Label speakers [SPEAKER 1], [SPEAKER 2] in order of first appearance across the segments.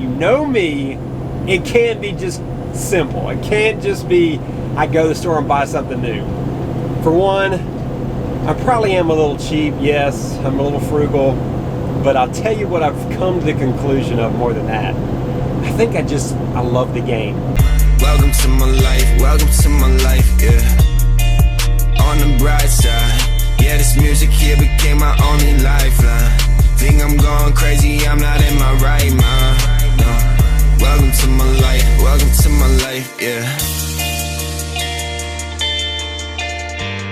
[SPEAKER 1] you know me, it can't be just simple. It can't just be I go to the store and buy something new. For one, I probably am a little cheap. Yes, I'm a little frugal, but I'll tell you what I've come to the conclusion of more than that. I think I love the game.
[SPEAKER 2] Welcome to my life, yeah. On the bright side, yeah, this music here became my only lifeline. Think I'm going crazy, I'm not in my right mind, no. Welcome to my life, yeah.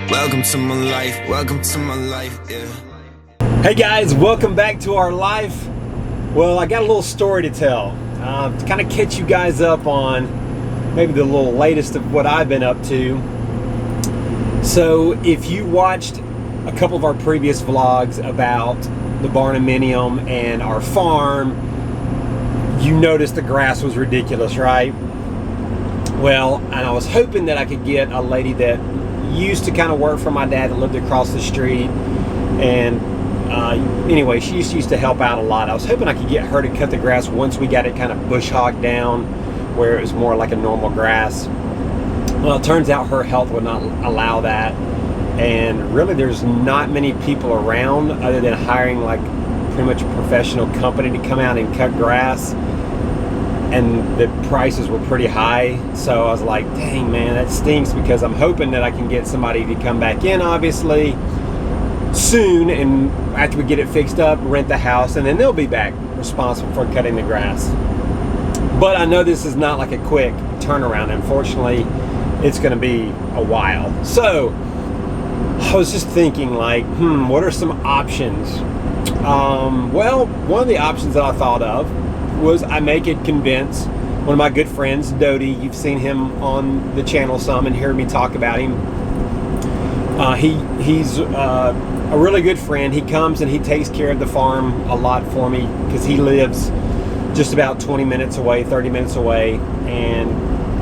[SPEAKER 2] Welcome to my life, yeah.
[SPEAKER 1] Hey guys, welcome back to our life. Well, I got a little story to tell, to kind of catch you guys up on maybe the little latest of what I've been up to. So if you watched a couple of our previous vlogs about the barnuminium and our farm, you noticed the grass was ridiculous, right? Well, and I was hoping that I could get a lady that used to kind of work for my dad that lived across the street, and anyway, she used to help out a lot. I was hoping I could get her to cut the grass once we got it kind of bush hogged down where it was more like a normal grass. Well, it turns out her health would not allow that, and really there's not many people around other than hiring like pretty much a professional company to come out and cut grass, and the prices were pretty high. So I was like, dang man, that stinks, because I'm hoping that I can get somebody to come back in obviously soon, and after we get it fixed up, rent the house, and then they'll be back responsible for cutting the grass. But I know this is not like a quick turnaround. Unfortunately, it's going to be a while. So I was just thinking like, what are some options? Well, one of the options that I thought of was I may could convince one of my good friends, Dodie. You've seen him on the channel some and heard me talk about him. He's a really good friend. He comes and he takes care of the farm a lot for me because he lives just about 20 minutes away, 30 minutes away. And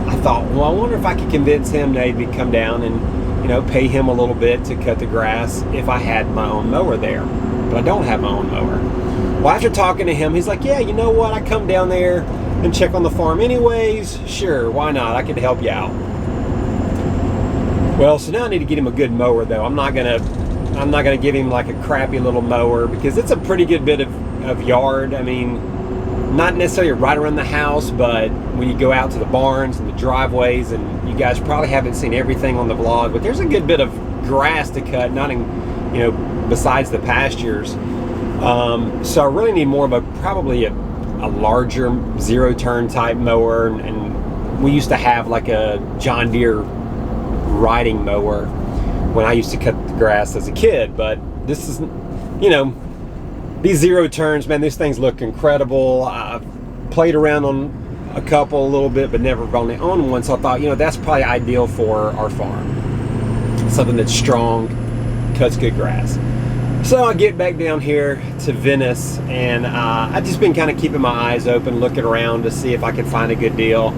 [SPEAKER 1] I thought, well, I wonder if I could convince him maybe to come down and, you know, pay him a little bit to cut the grass if I had my own mower there. But I don't have my own mower. Well, after talking to him, he's like, yeah, you know what? I come down there and check on the farm anyways. Sure, why not? I could help you out. Well, so now I need to get him a good mower though. I'm not gonna give him like a crappy little mower, because it's a pretty good bit of yard. I mean, not necessarily right around the house, but when you go out to the barns and the driveways, and you guys probably haven't seen everything on the vlog, but there's a good bit of grass to cut, not in, you know, besides the pastures. So I really need more of probably a larger zero-turn type mower, and we used to have like a John Deere riding mower when I used to cut the grass as a kid. But this is, you know, these zero turns, man, these things look incredible. I've played around on a couple a little bit, but never really owned one. So I thought, you know, that's probably ideal for our farm. Something that's strong, cuts good grass. So I get back down here to Venice, and I've just been kind of keeping my eyes open, looking around to see if I can find a good deal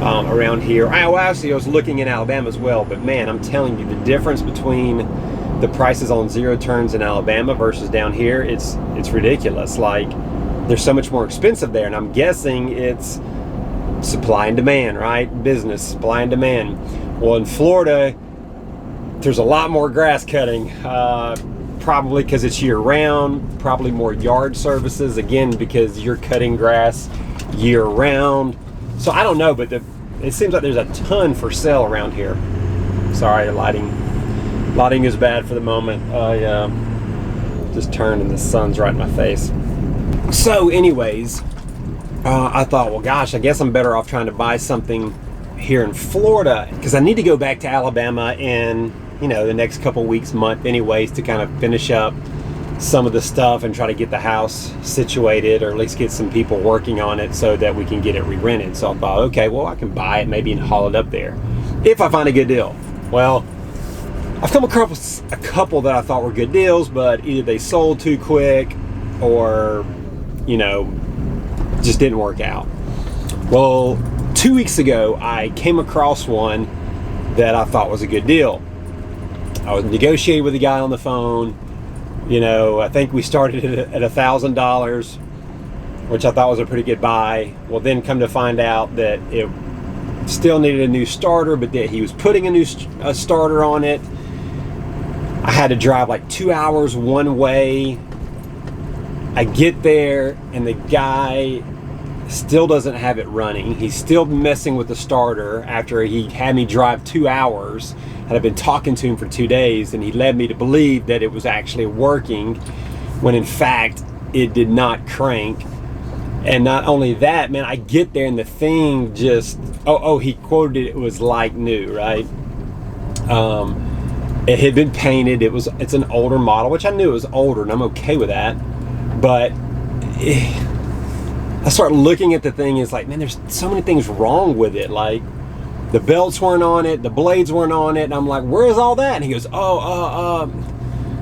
[SPEAKER 1] around here. Actually, I was looking in Alabama as well, but man, I'm telling you, the difference between the prices on zero turns in Alabama versus down here, it's ridiculous. Like, they're so much more expensive there, and I'm guessing it's supply and demand, right? Business, supply and demand. Well, in Florida, there's a lot more grass cutting, probably because it's year-round, probably more yard services, again, because you're cutting grass year-round. So I don't know, but it seems like there's a ton for sale around here. Sorry, lighting is bad for the moment. I just turned and the sun's right in my face. So anyways, I thought, well gosh, I guess I'm better off trying to buy something here in Florida, because I need to go back to Alabama in, you know, the next couple weeks, month anyways, to kind of finish up some of the stuff and try to get the house situated, or at least get some people working on it so that we can get it re-rented. So I thought, okay, well, I can buy it maybe and haul it up there if I find a good deal. Well, I've come across a couple that I thought were good deals, but either they sold too quick or, you know, just didn't work out. Well, 2 weeks ago, I came across one that I thought was a good deal. I was negotiating with the guy on the phone. You know, I think we started at $1,000, which I thought was a pretty good buy. Well, then come to find out that it still needed a new starter, but that he was putting a new starter on it. I had to drive like 2 hours one way. I get there and the guy still doesn't have it running. He's still messing with the starter after he had me drive 2 hours. And I've been talking to him for 2 days, and he led me to believe that it was actually working when in fact it did not crank. And not only that, man, I get there and the thing just, he quoted it was like new, right? It had been painted. It's an older model, which I knew it was older, and I'm okay with that. But I started looking at the thing, and it's like, man, there's so many things wrong with it. Like, the belts weren't on it, the blades weren't on it, and I'm like, where's all that? And he goes,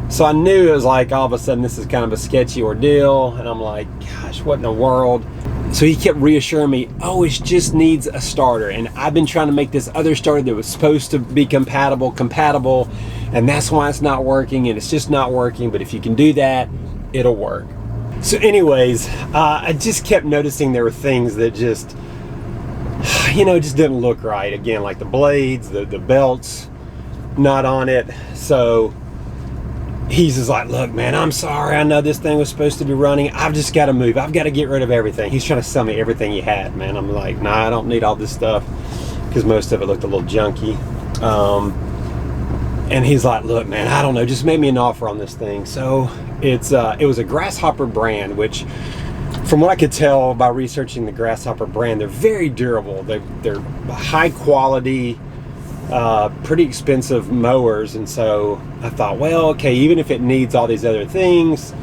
[SPEAKER 1] so I knew it was like, all of a sudden, this is kind of a sketchy ordeal, and I'm like, gosh, what in the world? So he kept reassuring me, it just needs a starter, and I've been trying to make this other starter that was supposed to be compatible, and that's why it's not working, and it's just not working, but if you can do that, it'll work. So anyways, I just kept noticing there were things that just, just didn't look right. Again, like the blades, the belts, not on it. So he's just like, look, man, I'm sorry. I know this thing was supposed to be running. I've just got to move. I've got to get rid of everything. He's trying to sell me everything he had, man. I'm like, nah, I don't need all this stuff, because most of it looked a little junky. And he's like, look, man, I don't know, just make me an offer on this thing. So it was a Grasshopper brand, which from what I could tell by researching the Grasshopper brand, they're very durable. They're high quality, pretty expensive mowers. And so I thought, well, okay, even if it needs all these other things,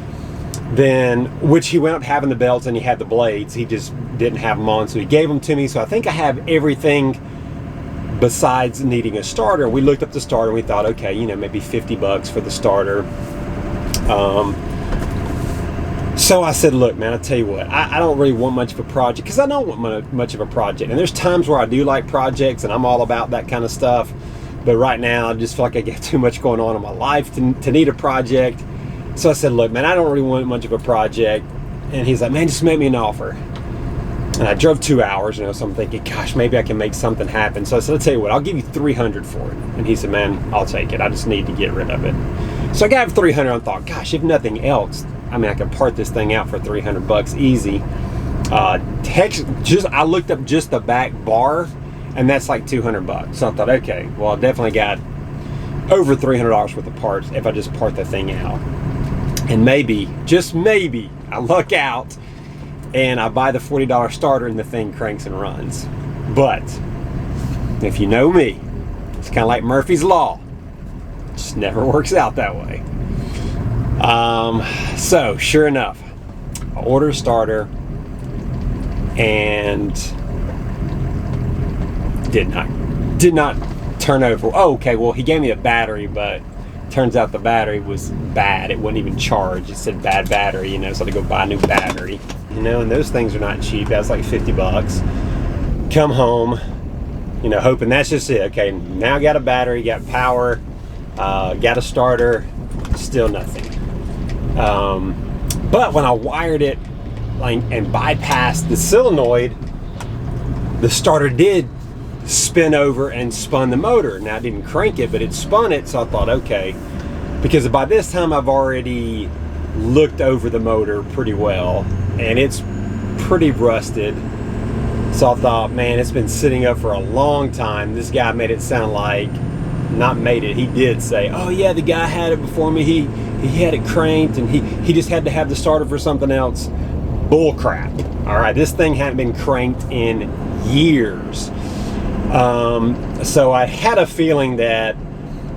[SPEAKER 1] then, which he wound up having the belts and he had the blades, he just didn't have them on, so he gave them to me. So I think I have everything besides needing a starter. We looked up the starter and we thought, okay, maybe $50 for the starter. So I said, look, man, I'll tell you what, I don't really want much of a project, because I don't want much of a project. And there's times where I do like projects and I'm all about that kind of stuff. But right now, I just feel like I get too much going on in my life to need a project. So I said, look, man, I don't really want much of a project. And he's like, man, just make me an offer. And I drove 2 hours, so I'm thinking, gosh, maybe I can make something happen. So I said, I'll tell you what, I'll give you $300 for it. And he said, man, I'll take it. I just need to get rid of it. So I got $300 and thought, gosh, if nothing else, I could part this thing out for $300 easy. I looked up just the back bar, and that's like $200. So I thought, okay, well, I definitely got over $300 worth of parts if I just part the thing out. And maybe, just maybe, I luck out and I buy the $40 starter and the thing cranks and runs. But if you know me, it's kind of like Murphy's Law. It just never works out that way. So sure enough, I order a starter and did not turn over. Oh, okay, well, he gave me a battery, but turns out the battery was bad. It wouldn't even charge. It said bad battery, so I had to go buy a new battery. And those things are not cheap. That's like $50. Come home, hoping that's just it. Okay, now I got a battery, got power, got a starter, still nothing. But when I wired it and bypassed the solenoid, the starter did spin over and spun the motor. Now I didn't crank it, but it spun it, so I thought, okay, because by this time I've already looked over the motor pretty well and it's pretty rusted. So I thought, man, it's been sitting up for a long time. This guy made it sound like, not made it, he did say, oh yeah, the guy had it before me, he had it cranked and he just had to have the starter for something else. Bull crap. All right, this thing hadn't been cranked in years. So I had a feeling that,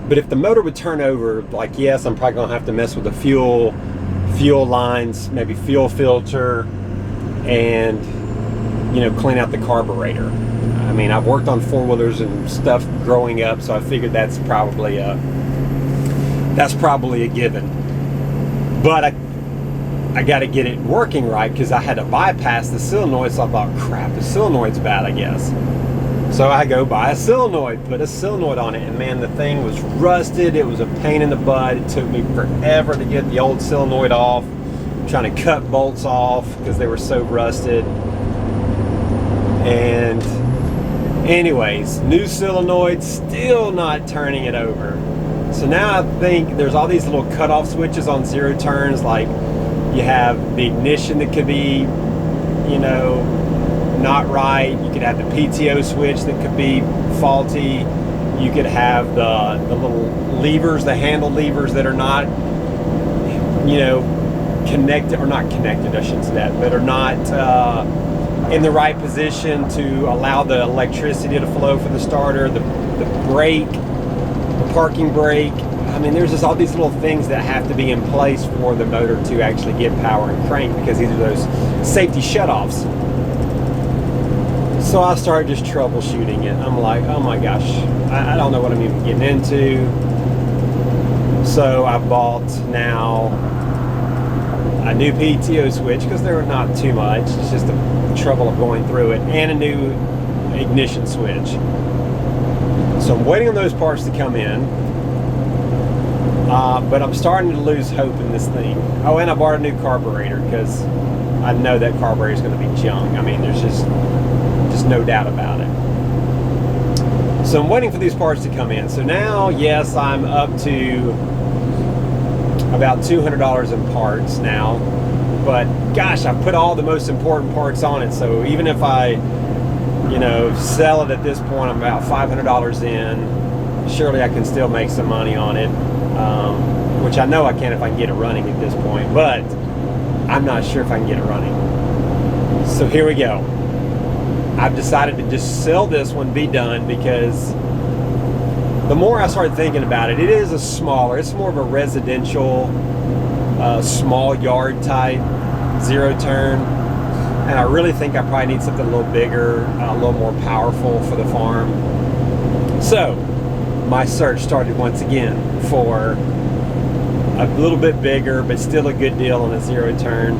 [SPEAKER 1] but if the motor would turn over, like, yes, I'm probably gonna have to mess with the fuel lines, maybe fuel filter, and clean out the carburetor. I've worked on four-wheelers and stuff growing up, so I figured that's probably a given. But I got to get it working right, because I had to bypass the solenoid. So I thought, crap, the solenoid's bad, I guess. So I go buy a solenoid, put a solenoid on it, and man, the thing was rusted. It was a pain in the butt. It took me forever to get the old solenoid off. trying to cut bolts off because they were so rusted. And anyways, new solenoid, still not turning it over. So now I think there's all these little cutoff switches on zero turns. Like you have the ignition that could be, you know, not right. You could have the PTO switch that could be faulty. You could have the little levers, the handle levers that are not, you know, connected, or not connected, I shouldn't say that, but are not in the right position to allow the electricity to flow for the starter. The brake, the parking brake. I mean, there's just all these little things that have to be in place for the motor to actually get power and crank, because these are those safety shutoffs. So I started just troubleshooting it. I'm like, oh my gosh, I don't know what I'm even getting into. So I bought now a new PTO switch, because they're not too much. It's just the trouble of going through it, and a new ignition switch. So I'm waiting on those parts to come in. But I'm starting to lose hope in this thing. Oh, and I bought a new carburetor, because I know that carburetor is going to be junk. I mean, there's just no doubt about it. So I'm waiting for these parts to come in. So now, yes, I'm up to about $200 in parts now. But gosh, I've put all the most important parts on it. So even if I, you know, sell it at this point, I'm about $500 in. Surely I can still make some money on it. Which I know I can if I can get it running at this point, but I'm not sure if I can get it running. So here we go. I've decided to just sell this one, be done, because the more I start thinking about it, it is a smaller, it's more of a residential, small yard type zero turn. And I really think I probably need something a little bigger, a little more powerful for the farm. So my search started once again for a little bit bigger, but still a good deal on a zero turn.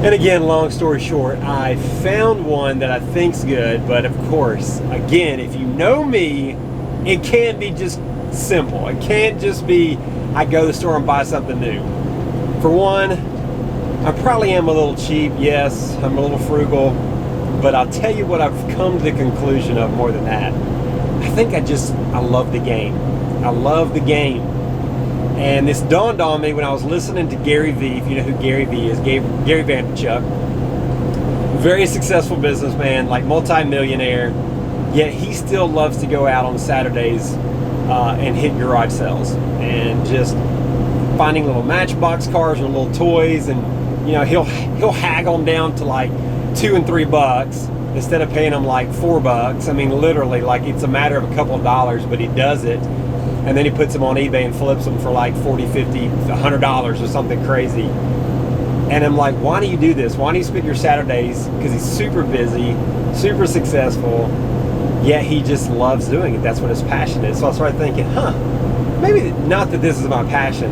[SPEAKER 1] And again, long story short, I found one that I think's good, but of course, again, if you know me, it can't be just simple. It can't just be, I go to the store and buy something new. For one, I probably am a little cheap, yes, I'm a little frugal, but I'll tell you what I've come to the conclusion of more than that. I think I love the game. I love the game. And this dawned on me when I was listening to Gary Vee. If you know who Gary Vee is, Gary Vaynerchuk. Very successful businessman, like multi-millionaire, yet he still loves to go out on Saturdays and hit garage sales. And just finding little Matchbox cars or little toys, and you know, he'll haggle them down to like $2 and $3 instead of paying them like $4. I mean, literally, like it's a matter of a couple of dollars, but he does it. And then he puts them on eBay and flips them for like $40, $50, $100 or something crazy. And I'm like, why do you do this? Why do you spend your Saturdays? Because he's super busy, super successful, yet he just loves doing it. That's what his passion is. So I started thinking, maybe not that this is my passion,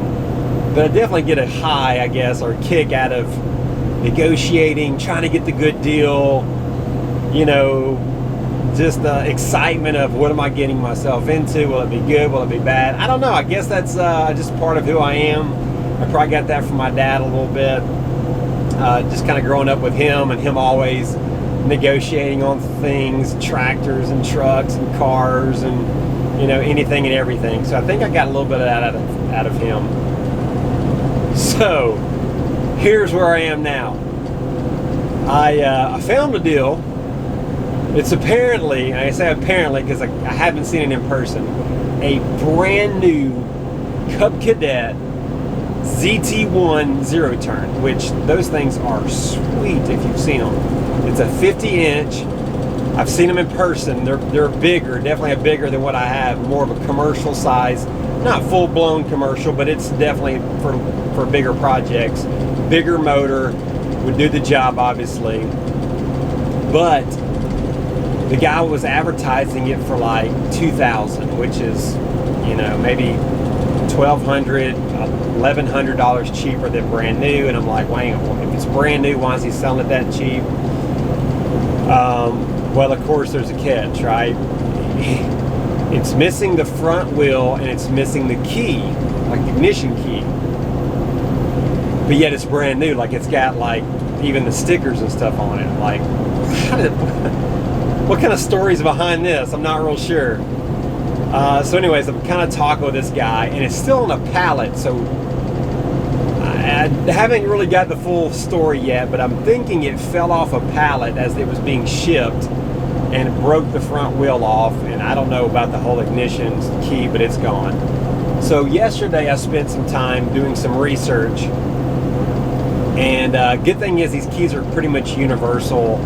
[SPEAKER 1] but I definitely get a high, I guess, or a kick out of negotiating, trying to get the good deal, you know, just the excitement of what am I getting myself into? Will it be good? Will it be bad? I don't know. I guess that's just part of who I am. I probably got that from my dad a little bit. Just kind of growing up with him, and him always negotiating on things, tractors and trucks and cars and, you know, anything and everything. So I think I got a little bit of that out of him. So here's where I am now. I found a deal. It's apparently, and I say apparently because I haven't seen it in person, a brand new Cub Cadet ZT1 zero turn, which those things are sweet if you've seen them. It's a 50-inch. I've seen them in person. They're bigger, definitely bigger than what I have, more of a commercial size. Not full-blown commercial, but it's definitely for bigger projects. Bigger motor, would do the job obviously. But the guy was advertising it for like $2,000, which is, you know, maybe $1,200, $1,100 cheaper than brand new. And I'm like, wait, if it's brand new, why is he selling it that cheap? Well, of course, there's a catch, right? It's missing the front wheel and it's missing the key, like the ignition key. but yet it's brand new. Like it's got like even the stickers and stuff on it. Like, what kind of story's behind this? I'm not real sure. So anyways, I'm kind of talking with this guy, and it's still on a pallet, so I haven't really got the full story yet, but I'm thinking it fell off a pallet as it was being shipped and it broke the front wheel off, and I don't know about the whole ignition key, but it's gone. So yesterday I spent some time doing some research, and good thing is these keys are pretty much universal,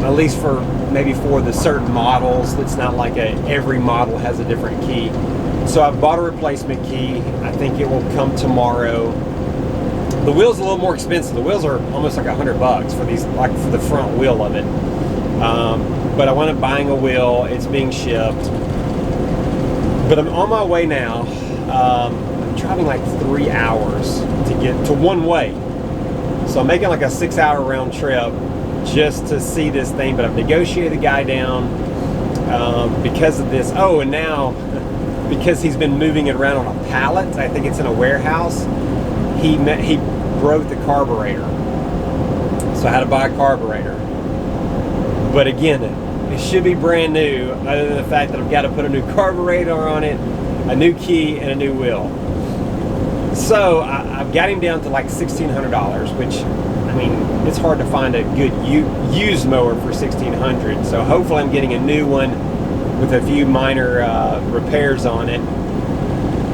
[SPEAKER 1] at least for maybe for the certain models. It's not like every model has a different key. So I bought a replacement key. I think it will come tomorrow. The wheel's a little more expensive. The wheels are almost like $100 for these, like for the front wheel of it. But I wound up buying a wheel. It's being shipped. But I'm on my way now. I'm driving like 3 hours to get to one way. So I'm making like a 6-hour round trip just to see this thing. But I've negotiated the guy down because of this. Oh, and now because he's been moving it around on a pallet, I think it's in a warehouse, he broke the carburetor. So I had to buy a carburetor. But again, it should be brand new, other than the fact that I've got to put a new carburetor on it, a new key, and a new wheel. So I've got him down to like $1,600, which, I mean, it's hard to find a good used mower for $1,600. So hopefully I'm getting a new one with a few minor repairs on it.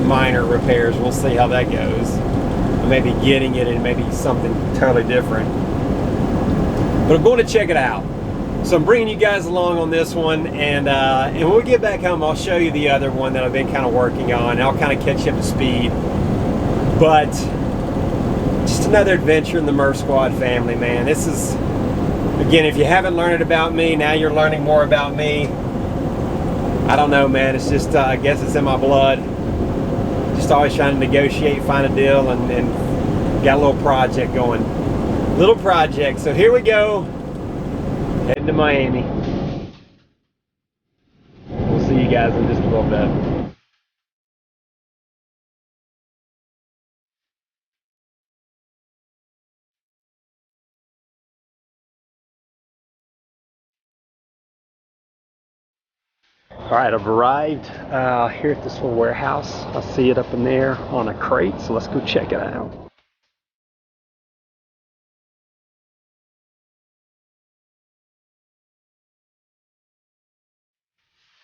[SPEAKER 1] Minor repairs, we'll see how that goes. Maybe getting it and maybe something totally different. But I'm going to check it out. So I'm bringing you guys along on this one, and when we get back home, I'll show you the other one that I've been kind of working on, and I'll kind of catch you up to speed. But just another adventure in the Murph Squad family, man. This is, again, if you haven't learned it about me, now you're learning more about me. I don't know, man. It's just, I guess it's in my blood. Just always trying to negotiate, find a deal, and got a little project going. Little project. So here we go. Heading to Miami. We'll see you guys in just a little bit. Alright, I've arrived here at this little warehouse. I see it up in there on a crate, so let's go check it out.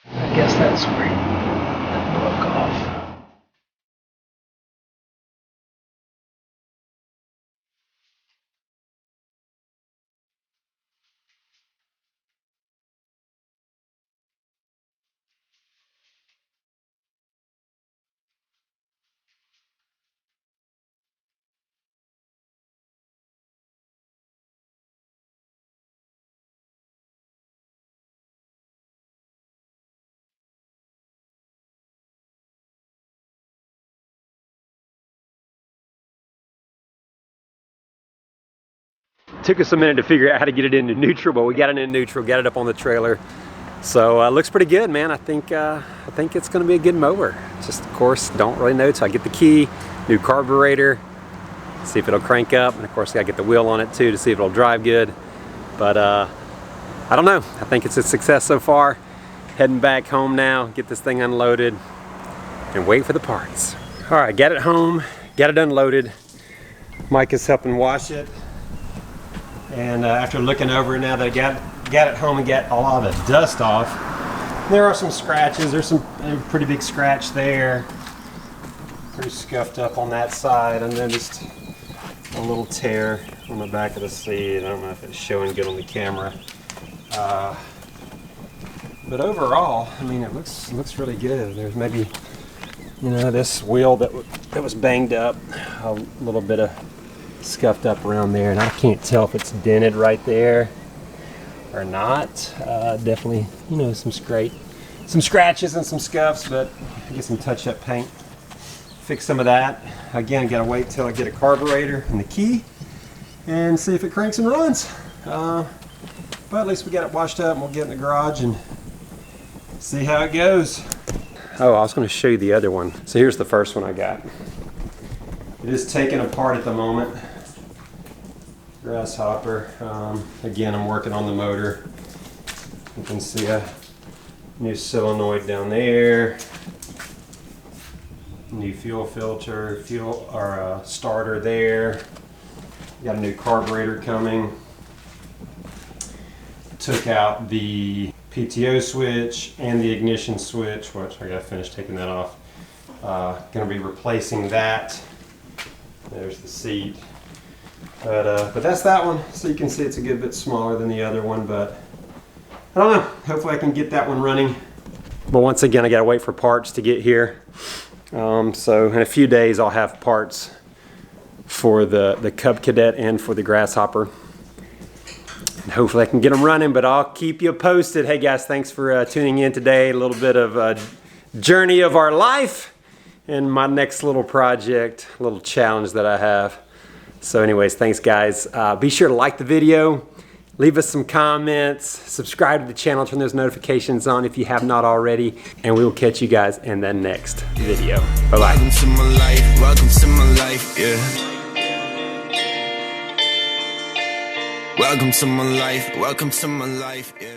[SPEAKER 1] I guess that's where it broke off. Took us a minute to figure out how to get it into neutral, but we got it into neutral, got it up on the trailer. So looks pretty good, man. I think it's going to be a good mower. Just, of course, don't really know till I get the key, new carburetor, see if it'll crank up, and of course, got to get the wheel on it too to see if it'll drive good. But I don't know. I think it's a success so far. Heading back home now, get this thing unloaded, and wait for the parts. All right, got it home, got it unloaded. Mike is helping wash it. And after looking over it now that I got it home and got a lot of the dust off, there are some scratches. There's a pretty big scratch there. Pretty scuffed up on that side. And then just a little tear on the back of the seat. I don't know if it's showing good on the camera. But overall, I mean, it looks really good. There's maybe, you know, this wheel that was banged up, a little bit of scuffed up around there, and I can't tell if it's dented right there or not. Definitely, you know, some scratches and some scuffs, but I get some touch-up paint, fix some of that. Again, gotta wait till I get a carburetor and the key and see if it cranks and runs. But at least we got it washed up, and we'll get in the garage and see how it goes. Oh, I was going to show you the other one. So here's the first one I got. It is taken apart at the moment. Grasshopper. Again, I'm working on the motor. You can see a new solenoid down there. New fuel filter, starter there. Got a new carburetor coming. Took out the PTO switch and the ignition switch, which I gotta finish taking that off. Gonna be replacing that. There's the seat. But that's that one. So you can see it's a good bit smaller than the other one, but I don't know. Hopefully I can get that one running. But once again, I gotta wait for parts to get here. So in a few days I'll have parts for the Cub Cadet and for the Grasshopper. And hopefully I can get them running, but I'll keep you posted. Hey guys, thanks for tuning in today. A little bit of a journey of our life and my next little project, little challenge that I have. So anyways, thanks guys. Be sure to like the video, leave us some comments, subscribe to the channel, turn those notifications on if you have not already, and we will catch you guys in the next video. Bye-bye.
[SPEAKER 2] Welcome to my life, welcome to my life, yeah. Welcome to my life, yeah.